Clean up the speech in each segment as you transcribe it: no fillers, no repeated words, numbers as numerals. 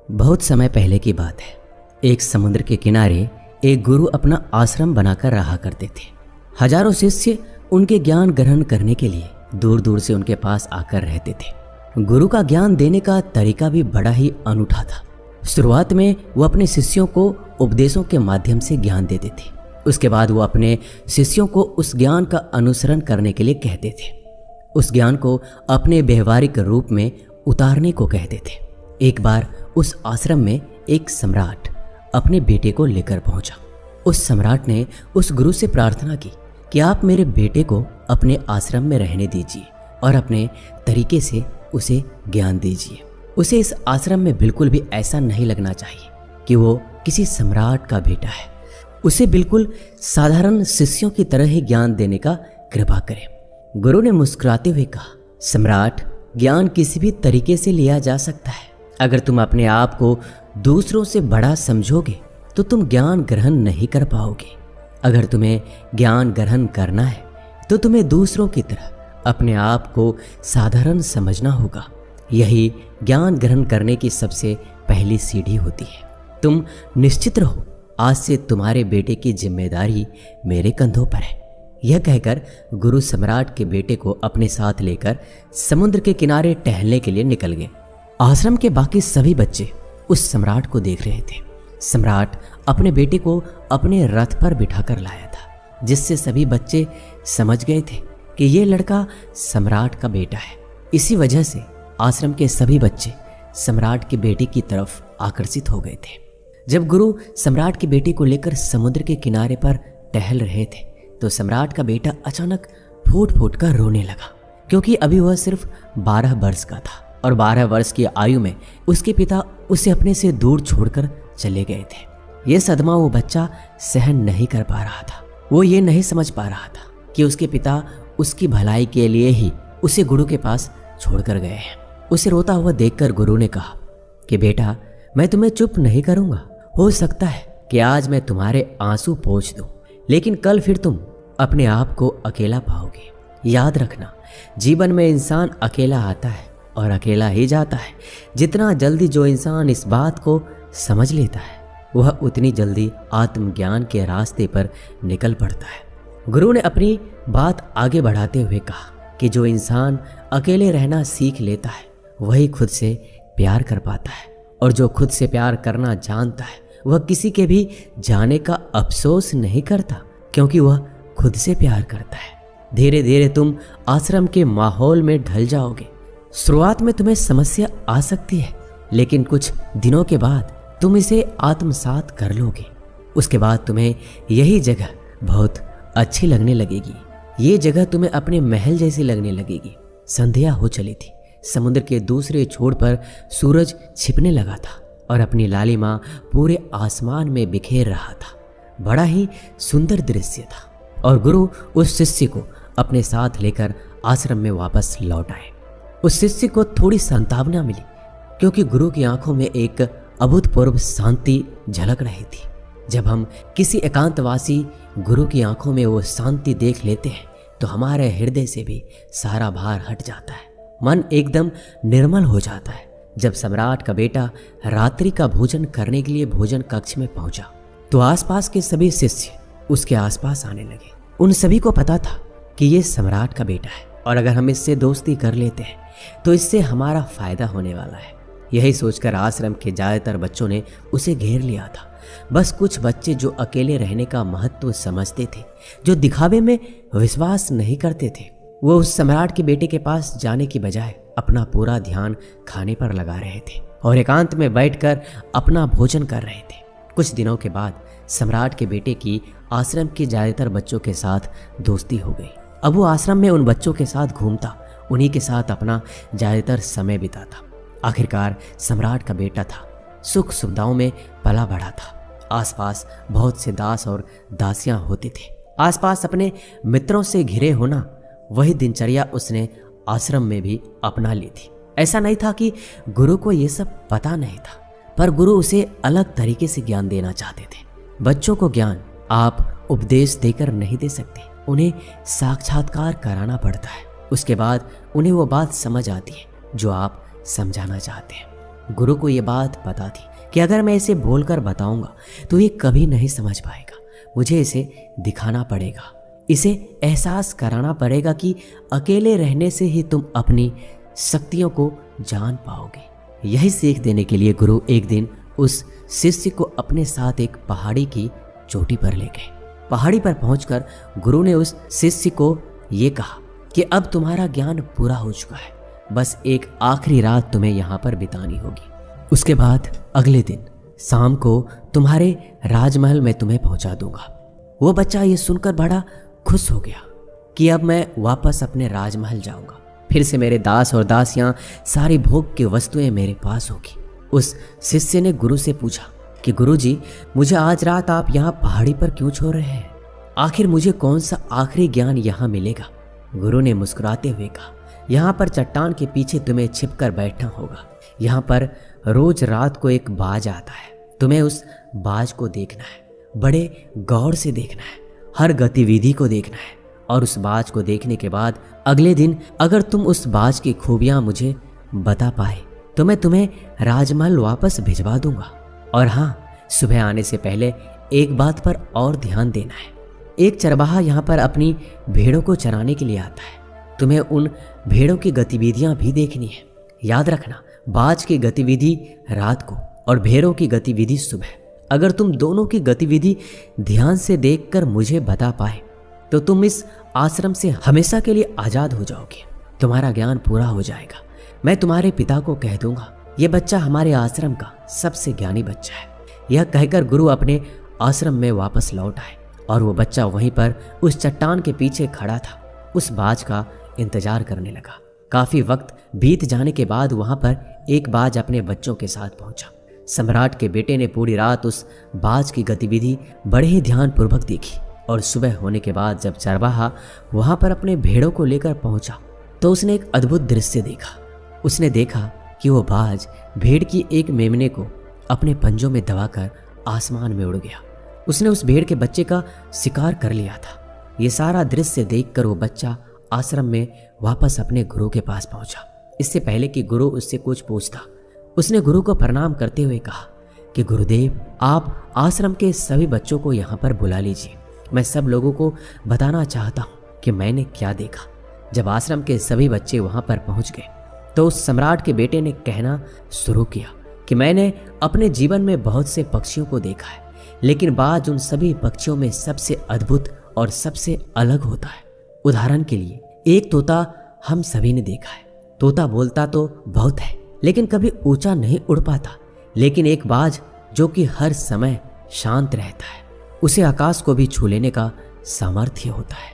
बहुत समय पहले की बात है। एक समुद्र के किनारे एक गुरु अपना आश्रम बनाकर रहा करते थे। हजारों शिष्य उनके ज्ञान ग्रहण करने के लिए दूर दूर से उनके पास आकर रहते थे। गुरु का ज्ञान देने का तरीका भी बड़ा ही अनूठा था। शुरुआत में वो अपने शिष्यों को उपदेशों के माध्यम से ज्ञान देते थे। उसके बाद वो अपने शिष्यों को उस ज्ञान का अनुसरण करने के लिए कहते थे। उस ज्ञान को अपने व्यवहारिक रूप में उतारने को कहते थे। एक बार उस आश्रम में एक सम्राट अपने बेटे को लेकर पहुंचा। उस सम्राट ने उस गुरु से प्रार्थना की कि आप मेरे बेटे को अपने आश्रम में रहने दीजिए और अपने तरीके से उसे ज्ञान दीजिए। उसे इस आश्रम में बिल्कुल भी ऐसा नहीं लगना चाहिए कि वो किसी सम्राट का बेटा है। उसे बिल्कुल साधारण शिष्यों की तरह ही ज्ञान देने का कृपा करें। गुरु ने मुस्कुराते हुए कहा, सम्राट, ज्ञान किसी भी तरीके से लिया जा सकता है। अगर तुम अपने आप को दूसरों से बड़ा समझोगे तो तुम ज्ञान ग्रहण नहीं कर पाओगे। अगर तुम्हें ज्ञान ग्रहण करना है तो तुम्हें दूसरों की तरह अपने आप को साधारण समझना होगा। यही ज्ञान ग्रहण करने की सबसे पहली सीढ़ी होती है। तुम निश्चित रहो, आज से तुम्हारे बेटे की जिम्मेदारी मेरे कंधों पर है। यह कहकर गुरु सम्राट के बेटे को अपने साथ लेकर समुद्र के किनारे टहलने के लिए निकल गए। आश्रम के बाकी सभी बच्चे उस सम्राट को देख रहे थे। सम्राट अपने बेटे को अपने रथ पर बिठाकर लाया था, जिससे सभी बच्चे समझ गए थे कि यह लड़का सम्राट का बेटा है। इसी वजह से आश्रम के सभी बच्चे सम्राट के बेटे की तरफ आकर्षित हो गए थे। जब गुरु सम्राट के बेटे को लेकर समुद्र के किनारे पर टहल रहे थे तो सम्राट का बेटा अचानक फूट फूट कर रोने लगा, क्योंकि अभी वह सिर्फ 12 वर्ष का था और 12 वर्ष की आयु में उसके पिता उसे अपने से दूर छोड़कर चले गए थे। यह सदमा वो बच्चा सहन नहीं कर पा रहा था। वो ये नहीं समझ पा रहा था कि उसके पिता उसकी भलाई के लिए ही उसे गुरु के पास छोड़कर गए हैं। उसे रोता हुआ देखकर गुरु ने कहा कि बेटा, मैं तुम्हें चुप नहीं करूंगा। हो सकता है कि आज मैं तुम्हारे आंसू पोंछ दूं, लेकिन कल फिर तुम अपने आप को अकेला पाओगे। याद रखना, जीवन में इंसान अकेला आता है और अकेला ही जाता है। जितना जल्दी जो इंसान इस बात को समझ लेता है, वह उतनी जल्दी आत्मज्ञान के रास्ते पर निकल पड़ता है। गुरु ने अपनी बात आगे बढ़ाते हुए कहा कि जो इंसान अकेले रहना सीख लेता है वही खुद से प्यार कर पाता है, और जो खुद से प्यार करना जानता है वह किसी के भी जाने का अफसोस नहीं करता, क्योंकि वह खुद से प्यार करता है। धीरे धीरे तुम आश्रम के माहौल में ढल जाओगे। शुरुआत में तुम्हें समस्या आ सकती है, लेकिन कुछ दिनों के बाद तुम इसे आत्मसात कर लोगे। उसके बाद तुम्हें यही जगह बहुत अच्छी लगने लगेगी। ये जगह तुम्हें अपने महल जैसी लगने लगेगी। संध्या हो चली थी। समुद्र के दूसरे छोर पर सूरज छिपने लगा था और अपनी लालिमा पूरे आसमान में बिखेर रहा था। बड़ा ही सुंदर दृश्य था और गुरु उस शिष्य को अपने साथ लेकर आश्रम में वापस लौट आए। उस शिष्य को थोड़ी सांत्वना मिली, क्योंकि गुरु की आंखों में एक अभूतपूर्व शांति झलक रही थी। जब हम किसी एकांतवासी गुरु की आंखों में वो शांति देख लेते हैं तो हमारे हृदय से भी सारा भार हट जाता है। मन एकदम निर्मल हो जाता है। जब सम्राट का बेटा रात्रि का भोजन करने के लिए भोजन कक्ष में पहुंचा तो आसपास के सभी शिष्य उसके आसपास आने लगे। उन सभी को पता था कि ये सम्राट का बेटा है और अगर हम इससे दोस्ती कर लेते हैं तो इससे हमारा फायदा होने वाला है। यही सोचकर आश्रम के ज्यादातर बच्चों ने उसे घेर लिया था। बस कुछ बच्चे जो अकेले रहने का महत्व समझते थे, जो दिखावे में विश्वास नहीं करते थे, वो उस सम्राट के बेटे के पास जाने की बजाय अपना पूरा ध्यान खाने पर लगा रहे थे और एकांत में बैठकर अपना भोजन कर रहे थे। कुछ दिनों के बाद सम्राट के बेटे की आश्रम के ज्यादातर बच्चों के साथ दोस्ती हो गई। अब वो आश्रम में उन बच्चों के साथ घूमता, उन्हीं के साथ अपना ज्यादातर समय बिताता। आखिरकार सम्राट का बेटा था, सुख सुविधाओं में पला बढ़ा था। आसपास बहुत से दास और दासियां होते थे। आसपास अपने मित्रों से घिरे होना, वही दिनचर्या उसने आश्रम में भी अपना ली थी। ऐसा नहीं था कि गुरु को यह सब पता नहीं था, पर गुरु उसे अलग तरीके से ज्ञान देना चाहते थे। बच्चों को ज्ञान आप उपदेश देकर नहीं दे सकते, उन्हें साक्षात्कार कराना पड़ता है। उसके बाद उन्हें वो बात समझ आती है जो आप समझाना चाहते हैं। गुरु को ये बात पता थी कि अगर मैं इसे बोलकर बताऊंगा तो ये कभी नहीं समझ पाएगा। मुझे इसे दिखाना पड़ेगा, इसे एहसास कराना पड़ेगा कि अकेले रहने से ही तुम अपनी शक्तियों को जान पाओगे। यही सीख देने के लिए गुरु एक दिन उस शिष्य को अपने साथ एक पहाड़ी की चोटी पर ले गए। पहाड़ी पर पहुंचकर गुरु ने उस शिष्य को ये कहा कि अब तुम्हारा ज्ञान पूरा हो चुका है, बस एक आखिरी रात तुम्हें यहाँ पर बितानी होगी। उसके बाद अगले दिन शाम को तुम्हारे राजमहल में तुम्हें पहुंचा दूंगा। वो बच्चा ये सुनकर बड़ा खुश हो गया कि अब मैं वापस अपने राजमहल जाऊंगा, फिर से मेरे दास और दासियां, सारी भोग की वस्तुएं मेरे पास होगी। उस शिष्य ने गुरु से पूछा कि गुरुजी, मुझे आज रात आप यहाँ पहाड़ी पर क्यों छोड़ रहे हैं? आखिर मुझे कौन सा आखिरी ज्ञान यहाँ मिलेगा? गुरु ने मुस्कुराते हुए कहा, यहाँ पर चट्टान के पीछे तुम्हें छिपकर बैठना होगा। यहाँ पर रोज रात को एक बाज आता है, तुम्हें उस बाज को देखना है, बड़े गौर से देखना है, हर गतिविधि को देखना है, और उस बाज को देखने के बाद अगले दिन अगर तुम उस बाज की खूबियां मुझे बता पाए तो मैं तुम्हें राजमहल वापस भिजवा दूंगा। और हाँ, सुबह आने से पहले एक बात पर और ध्यान देना है। एक चरवाहा यहाँ पर अपनी भेड़ों को चराने के लिए आता है, तुम्हें उन भेड़ों की गतिविधियां भी देखनी है। याद रखना, बाज की गतिविधि रात को और भेड़ों की गतिविधि सुबह। अगर तुम दोनों की गतिविधि ध्यान से देखकर मुझे बता पाए तो तुम इस आश्रम से हमेशा के लिए आजाद हो जाओगे, तुम्हारा ज्ञान पूरा हो जाएगा। मैं तुम्हारे पिता को कह दूंगा, ये बच्चा हमारे आश्रम का सबसे ज्ञानी बच्चा है। यह कहकर गुरु अपने आश्रम में वापस लौट आए और वो बच्चा वहीं पर उस चट्टान के पीछे खड़ा था, उस बाज का इंतजार करने लगा। काफी वक्त बीत जाने के बाद वहां पर एक बाज अपने बच्चों के साथ पहुंचा। सम्राट के बेटे ने पूरी रात उस बाज की गतिविधि बड़े ही ध्यानपूर्वक देखी, और सुबह होने के बाद जब चरवाहा वहां पर अपने भेड़ों को लेकर पहुंचा तो उसने एक अद्भुत दृश्य देखा। उसने देखा कि वो बाज भेड़ की एक मेमने को अपने पंजों में दबाकर आसमान में उड़ गया। उसने उस भेड़ के बच्चे का शिकार कर लिया था। ये सारा दृश्य देखकर वो बच्चा आश्रम में वापस अपने गुरु के पास पहुंचा। इससे पहले कि गुरु उससे कुछ पूछता, उसने गुरु को प्रणाम करते हुए कहा कि गुरुदेव, आप आश्रम के सभी बच्चों को यहाँ पर बुला लीजिए। मैं सब लोगों को बताना चाहता हूँ कि मैंने क्या देखा। जब आश्रम के सभी बच्चे वहाँ पर पहुँच गए तो उस सम्राट के बेटे ने कहना शुरू किया कि मैंने अपने जीवन में बहुत से पक्षियों को देखा है, लेकिन बाज उन सभी पक्षियों में सबसे अद्भुत और सबसे अलग होता है। उदाहरण के लिए, एक तोता हम सभी ने देखा है। तोता बोलता तो बहुत है लेकिन कभी ऊंचा नहीं उड़ पाता, लेकिन एक बाज जो कि हर समय शांत रहता है, उसे आकाश को भी छू लेने का सामर्थ्य होता है।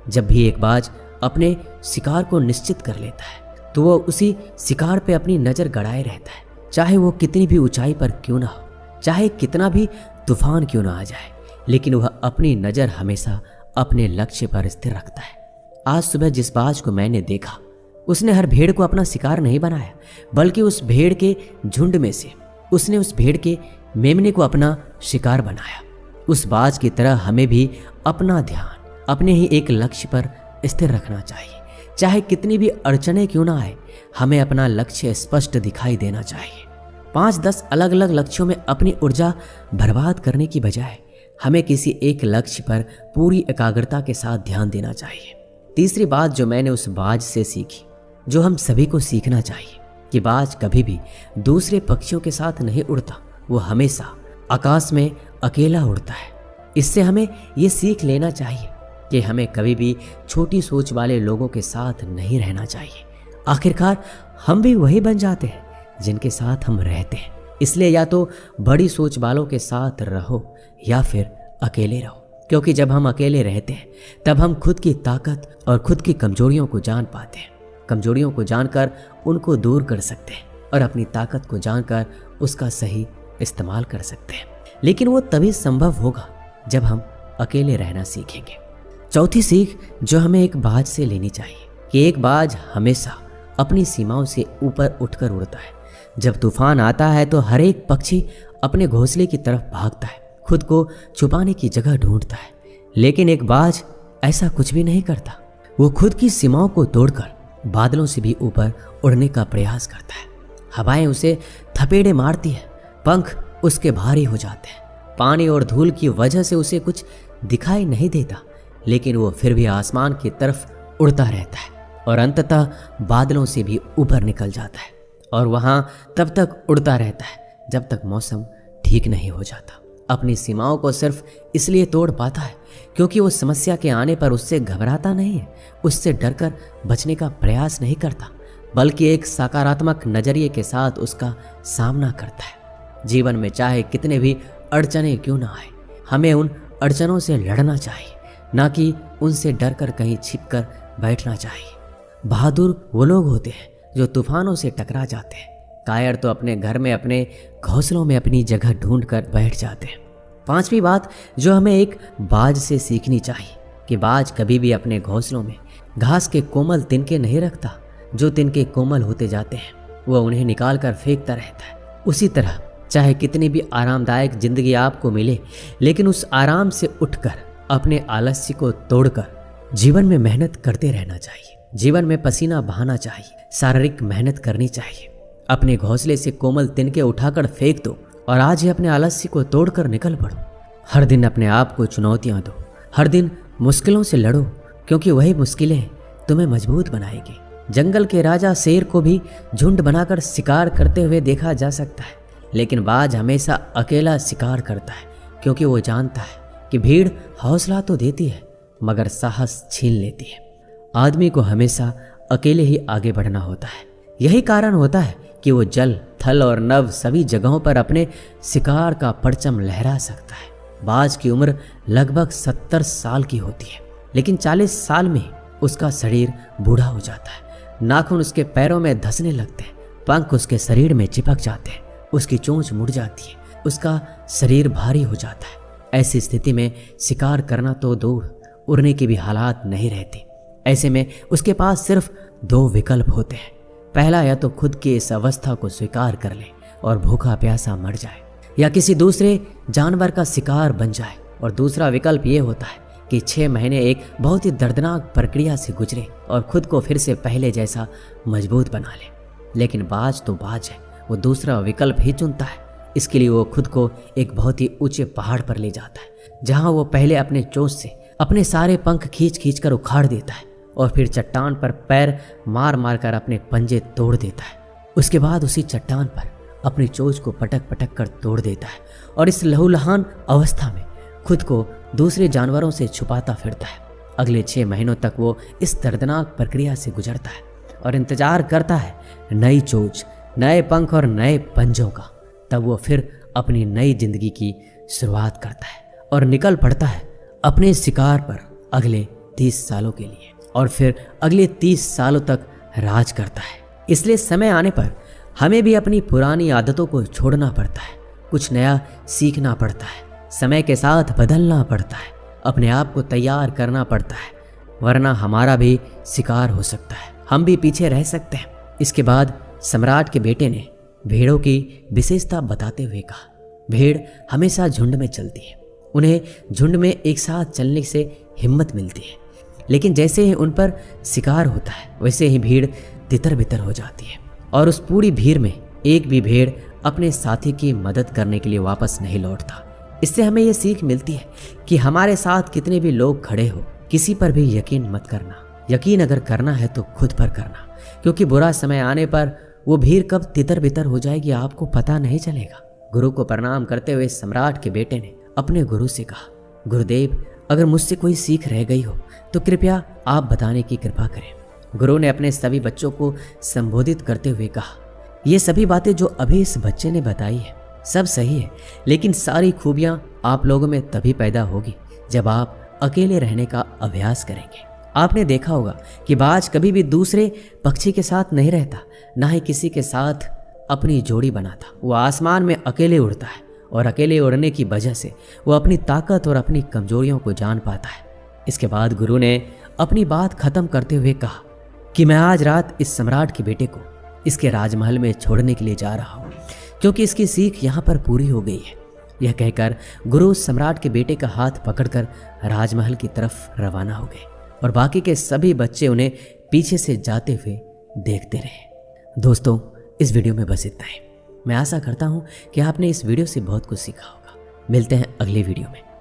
जब भी एक बाज अपने शिकार को निश्चित कर लेता है तो वो उसी शिकार पे अपनी नजर गड़ाए रहता है, चाहे वो कितनी भी ऊंचाई पर क्यों ना हो, चाहे कितना भी तूफान क्यों ना आ जाए, लेकिन वह अपनी नजर हमेशा अपने लक्ष्य पर स्थिर रखता है। आज सुबह जिस बाज को मैंने देखा उसने हर भेड़ को अपना शिकार नहीं बनाया, बल्कि उस भेड़ के झुंड में से उसने उस भेड़ के मेमने को अपना शिकार बनाया। उस बाज की तरह हमें भी अपना ध्यान अपने ही एक लक्ष्य पर स्थिर रखना चाहिए। चाहे कितनी भी अड़चने क्यों ना आए, हमें अपना लक्ष्य स्पष्ट दिखाई देना चाहिए। 5-10 अलग अलग लक्ष्यों में अपनी ऊर्जा बर्बाद करने की बजाय हमें किसी एक लक्ष्य पर पूरी एकाग्रता के साथ ध्यान देना चाहिए। तीसरी बात जो मैंने उस बाज से सीखी, जो हम सभी को सीखना चाहिए, कि बाज कभी भी दूसरे पक्षियों के साथ नहीं उड़ता, वो हमेशा आकाश में अकेला उड़ता है। इससे हमें ये सीख लेना चाहिए कि हमें कभी भी छोटी सोच वाले लोगों के साथ नहीं रहना चाहिए। आखिरकार हम भी वही बन जाते हैं जिनके साथ हम रहते हैं। इसलिए या तो बड़ी सोच वालों के साथ रहो या फिर अकेले रहो, क्योंकि जब हम अकेले रहते हैं तब हम खुद की ताकत और खुद की कमजोरियों को जान पाते हैं। कमजोरियों को जानकर उनको दूर कर सकते हैं और अपनी ताकत को जानकर उसका सही इस्तेमाल कर सकते हैं। लेकिन वो तभी संभव होगा जब हम अकेले रहना सीखेंगे। चौथी सीख जो हमें एक बाज से लेनी चाहिए कि एक बाज हमेशा अपनी सीमाओं से ऊपर उठकर उड़ता है। जब तूफान आता है तो हर एक पक्षी अपने घोंसले की तरफ भागता है, खुद को छुपाने की जगह ढूंढता है, लेकिन एक बाज ऐसा कुछ भी नहीं करता। वो खुद की सीमाओं को तोड़कर बादलों से भी ऊपर उड़ने का प्रयास करता है। हवाएं उसे थपेड़े मारती है, पंख उसके भारी हो जाते हैं। पानी और धूल की वजह से उसे कुछ दिखाई नहीं देता, लेकिन वो फिर भी आसमान की तरफ उड़ता रहता है और अंततः बादलों से भी ऊपर निकल जाता है और वहाँ तब तक उड़ता रहता है जब तक मौसम ठीक नहीं हो जाता। अपनी सीमाओं को सिर्फ इसलिए तोड़ पाता है क्योंकि वो समस्या के आने पर उससे घबराता नहीं है, उससे डरकर बचने का प्रयास नहीं करता, बल्कि एक सकारात्मक नजरिए के साथ उसका सामना करता है। जीवन में चाहे कितने भी अड़चने क्यों ना आए, हमें उन अड़चनों से लड़ना चाहिए, ना कि उनसे डरकर कहीं छिपकर बैठना चाहिए। बहादुर वो लोग होते हैं जो तूफानों से टकरा जाते हैं। कायर तो अपने घर में, अपने घोंसलों में अपनी जगह ढूंढ कर बैठ जाते हैं। पांचवी बात जो हमें एक बाज से सीखनी चाहिए कि बाज कभी भी अपने घोंसलों में घास के कोमल तिनके नहीं रखता। जो तिनके कोमल होते जाते हैं वह उन्हें निकाल कर फेंकता रहता है। उसी तरह चाहे कितनी भी आरामदायक जिंदगी आपको मिले, लेकिन उस आराम से उठकर अपने आलस्य को तोड़कर जीवन में मेहनत करते रहना चाहिए। जीवन में पसीना बहाना चाहिए, शारीरिक मेहनत करनी चाहिए। अपने घोंसले से कोमल तिनके उठाकर फेंक दो और आज ही अपने आलस्य को तोड़कर निकल पड़ो। हर दिन अपने आप को चुनौतियां दो, हर दिन मुश्किलों से लड़ो, क्योंकि वही मुश्किलें तुम्हें मजबूत बनाएगी। जंगल के राजा शेर को भी झुंड बनाकर शिकार करते हुए देखा जा सकता है, लेकिन बाज हमेशा अकेला शिकार करता है, क्योंकि वो जानता है कि भीड़ हौसला तो देती है मगर साहस छीन लेती है। आदमी को हमेशा अकेले ही आगे बढ़ना होता है। यही कारण होता है कि वो जल, थल और नभ सभी जगहों पर अपने शिकार का परचम लहरा सकता है। बाज की उम्र लगभग 70 साल की होती है, लेकिन 40 साल में उसका शरीर बूढ़ा हो जाता है। नाखून उसके पैरों में धंसने लगते हैं, पंख उसके शरीर में चिपक जाते हैं, उसकी चोंच मुड़ जाती है, उसका शरीर भारी हो जाता है। ऐसी स्थिति में शिकार करना तो दूर, उड़ने की भी हालात नहीं रहती। ऐसे में उसके पास सिर्फ 2 विकल्प होते हैं। पहला, या तो खुद की इस अवस्था को स्वीकार कर ले और भूखा प्यासा मर जाए, या किसी दूसरे जानवर का शिकार बन जाए। और दूसरा विकल्प ये होता है कि 6 महीने एक बहुत ही दर्दनाक प्रक्रिया से गुजरे और खुद को फिर से पहले जैसा मजबूत बना ले। लेकिन बाज तो बाज है, वो दूसरा विकल्प ही चुनता है। इसके लिए वो खुद को एक बहुत ही ऊंचे पहाड़ पर ले जाता है, जहां वो पहले अपने चोंच से अपने सारे पंख खींच खींच कर उखाड़ देता है और फिर चट्टान पर पैर मार मार कर अपने पंजे तोड़ देता है। उसके बाद उसी चट्टान पर अपनी चोंच को पटक पटक कर तोड़ देता है और इस लहूलुहान अवस्था में खुद को दूसरे जानवरों से छुपाता फिरता है। अगले 6 महीनों तक वो इस दर्दनाक प्रक्रिया से गुजरता है और इंतजार करता है नई चोंच, नए पंख और नए पंजों का। तब वो फिर अपनी नई जिंदगी की शुरुआत करता है और निकल पड़ता है अपने शिकार पर अगले 30 सालों के लिए, और फिर अगले 30 सालों तक राज करता है। इसलिए समय आने पर हमें भी अपनी पुरानी आदतों को छोड़ना पड़ता है, कुछ नया सीखना पड़ता है, समय के साथ बदलना पड़ता है, अपने आप को तैयार करना पड़ता है, वरना हमारा भी शिकार हो सकता है, हम भी पीछे रह सकते हैं। इसके बाद सम्राट के बेटे ने भेड़ों की विशेषता बताते हुए कहा, भेड़ हमेशा झुंड में चलती है, उन्हें झुंड में एक साथ चलने से हिम्मत मिलती है, लेकिन जैसे ही उन पर शिकार होता है वैसे ही भीड़ तितर बितर हो जाती है और उस पूरी भीड़ में एक भी भेड़ अपने साथी की मदद करने के लिए वापस नहीं लौटता। इससे हमें यह सीख मिलती है कि हमारे साथ कितने भी लोग खड़े हो, किसी पर भी यकीन मत करना। यकीन अगर करना है तो खुद पर करना, क्योंकि बुरा समय आने पर वो भीड़ कब तितर बितर हो जाएगी आपको पता नहीं चलेगा। गुरु को प्रणाम करते हुए सम्राट के बेटे ने अपने गुरु से कहा, गुरुदेव, अगर मुझसे कोई सीख रह गई हो तो कृपया आप बताने की कृपा करें। गुरु ने अपने सभी बच्चों को संबोधित करते हुए कहा, ये सभी बातें जो अभी इस बच्चे ने बताई है सब सही है, लेकिन सारी खूबियां आप लोगों में तभी पैदा होगी जब आप अकेले रहने का अभ्यास करेंगे। आपने देखा होगा कि बाज कभी भी दूसरे पक्षी के साथ नहीं रहता, ना ही किसी के साथ अपनी जोड़ी बनाता। वो आसमान में अकेले उड़ता है और अकेले उड़ने की वजह से वो अपनी ताकत और अपनी कमजोरियों को जान पाता है। इसके बाद गुरु ने अपनी बात खत्म करते हुए कहा कि मैं आज रात इस सम्राट के बेटे को इसके राजमहल में छोड़ने के लिए जा रहा हूँ, क्योंकि इसकी सीख यहाँ पर पूरी हो गई है। यह कहकर गुरु सम्राट के बेटे का हाथ पकड़कर राजमहल की तरफ रवाना हो गए और बाकी के सभी बच्चे उन्हें पीछे से जाते हुए देखते रहे। दोस्तों, इस वीडियो में बस इतना ही। मैं आशा करता हूँ कि आपने इस वीडियो से बहुत कुछ सीखा होगा। मिलते हैं अगले वीडियो में।